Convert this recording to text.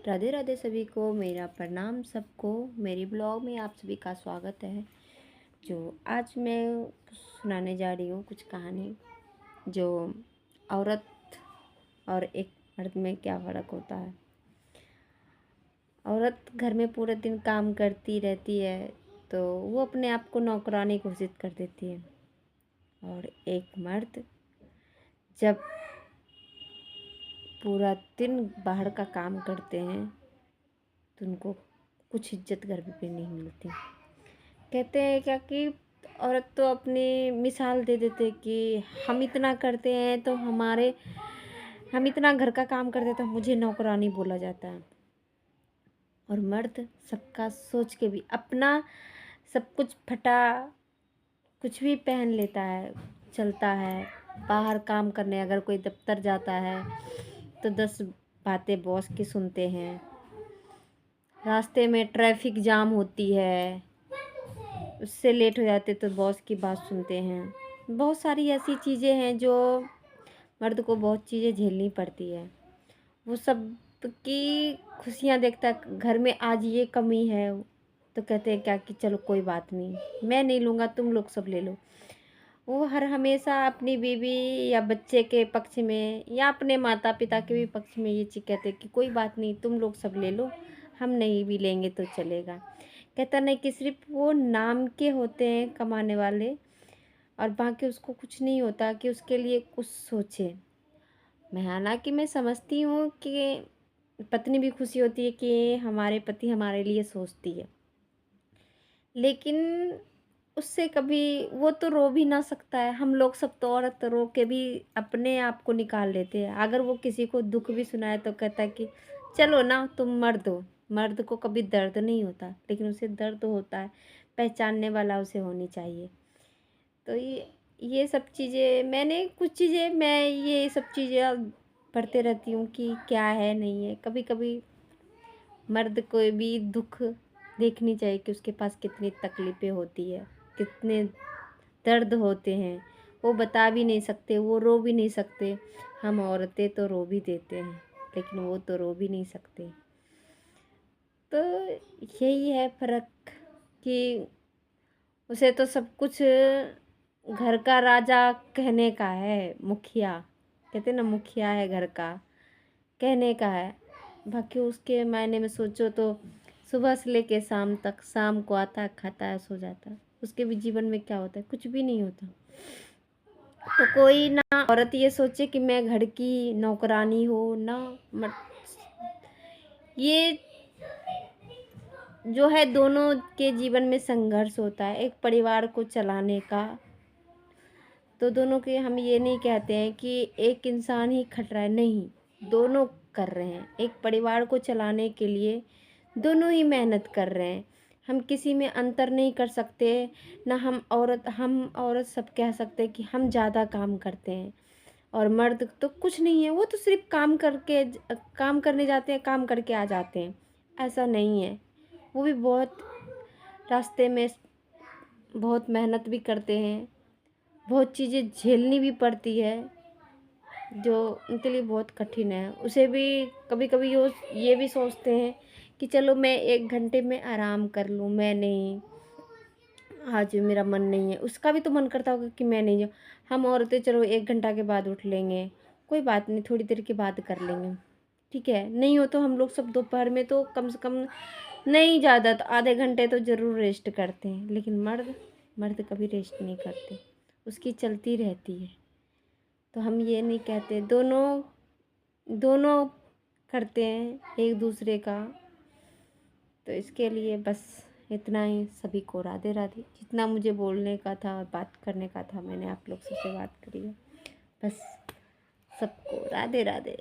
राधे राधे सभी को, मेरा प्रणाम सबको। मेरी ब्लॉग में आप सभी का स्वागत है। जो आज मैं सुनाने जा रही हूँ कुछ कहानी, जो औरत और एक मर्द में क्या फ़र्क होता है। औरत घर में पूरे दिन काम करती रहती है तो वो अपने आप को नौकरानी घोषित कर देती है, और एक मर्द जब पूरा दिन बाहर का काम करते हैं तो उनको कुछ इज्जत घर पे नहीं मिलती। कहते हैं क्या कि औरत तो अपनी मिसाल दे देते कि हम इतना करते हैं तो हम इतना घर का काम करते हैं तो मुझे नौकरानी बोला जाता है। और मर्द सबका सोच के भी अपना सब कुछ फटा कुछ भी पहन लेता है, चलता है। बाहर काम करने अगर कोई दफ्तर जाता है तो 10 बातें बॉस की सुनते हैं। रास्ते में ट्रैफिक जाम होती है, उससे लेट हो जाते तो बॉस की बात सुनते हैं। बहुत सारी ऐसी चीज़ें हैं जो मर्द को बहुत चीज़ें झेलनी पड़ती है। वो सब की खुशियाँ देखता है, घर में आज ये कमी है तो कहते हैं क्या कि चलो कोई बात नहीं, मैं नहीं लूँगा, तुम लोग सब ले लो। वो हर हमेशा अपनी बीवी या बच्चे के पक्ष में या अपने माता पिता के भी पक्ष में ये चीज़ कहते हैं कि कोई बात नहीं, तुम लोग सब ले लो, हम नहीं भी लेंगे तो चलेगा। कहता नहीं कि सिर्फ वो नाम के होते हैं कमाने वाले, और बाकी उसको कुछ नहीं होता कि उसके लिए कुछ सोचे। मैं हालांकि मैं समझती हूँ कि पत्नी भी खुशी होती है कि हमारे पति हमारे लिए सोचती है, लेकिन उससे कभी वो तो रो भी ना सकता है। हम लोग सब तो औरत रो के भी अपने आप को निकाल लेते हैं। अगर वो किसी को दुख भी सुनाए तो कहता है कि चलो ना, तुम मर्द हो। मर्द को कभी दर्द नहीं होता, लेकिन उसे दर्द होता है, पहचानने वाला उसे होनी चाहिए। तो ये सब चीज़ें मैं ये सब चीज़ें पढ़ते रहती हूँ कि क्या है नहीं है। कभी कभी मर्द को भी दुख देखनी चाहिए कि उसके पास कितनी तकलीफ़ें होती है, कितने दर्द होते हैं। वो बता भी नहीं सकते, वो रो भी नहीं सकते। हम औरतें तो रो भी देते हैं, लेकिन वो तो रो भी नहीं सकते। तो यही है फ़र्क कि उसे तो सब कुछ घर का राजा कहने का है, मुखिया कहते ना, मुखिया है घर का, कहने का है। बाकी उसके मायने में सोचो तो सुबह से लेके शाम तक, शाम को आता है, खाता है, सो जाता है। उसके भी जीवन में क्या होता है? कुछ भी नहीं होता। तो कोई ना औरत ये सोचे कि मैं घर की नौकरानी हो ना, ये जो है दोनों के जीवन में संघर्ष होता है एक परिवार को चलाने का। तो दोनों के, हम ये नहीं कहते हैं कि एक इंसान ही खट रहा है, नहीं, दोनों कर रहे हैं। एक परिवार को चलाने के लिए दोनों ही मेहनत कर रहे हैं। हम किसी में अंतर नहीं कर सकते ना। हम औरत सब कह सकते हैं कि हम ज़्यादा काम करते हैं, और मर्द तो कुछ नहीं है, वो तो सिर्फ काम करने जाते हैं, काम करके आ जाते हैं। ऐसा नहीं है, वो भी बहुत रास्ते में बहुत मेहनत भी करते हैं, बहुत चीज़ें झेलनी भी पड़ती है जो उनके लिए बहुत कठिन है। उसे भी कभी कभी ये भी सोचते हैं कि चलो मैं 1 घंटे में आराम कर लूँ, मैं नहीं, आज मेरा मन नहीं है। उसका भी तो मन करता होगा कि मैं नहीं जाऊँ। हम औरतें चलो 1 घंटा के बाद उठ लेंगे, कोई बात नहीं, थोड़ी देर के बाद कर लेंगे, ठीक है। नहीं हो तो हम लोग सब दोपहर में तो कम से कम, नहीं ज़्यादा तो आधे घंटे तो ज़रूर रेस्ट करते हैं। लेकिन मर्द मर्द कभी रेस्ट नहीं करते, उसकी चलती रहती है। तो हम ये नहीं कहते, दोनों दोनों करते हैं एक दूसरे का। तो इसके लिए बस इतना ही। सभी को राधे राधे। जितना मुझे बोलने का था और बात करने का था, मैंने आप लोग सबसे बात करी है। बस सबको राधे राधे।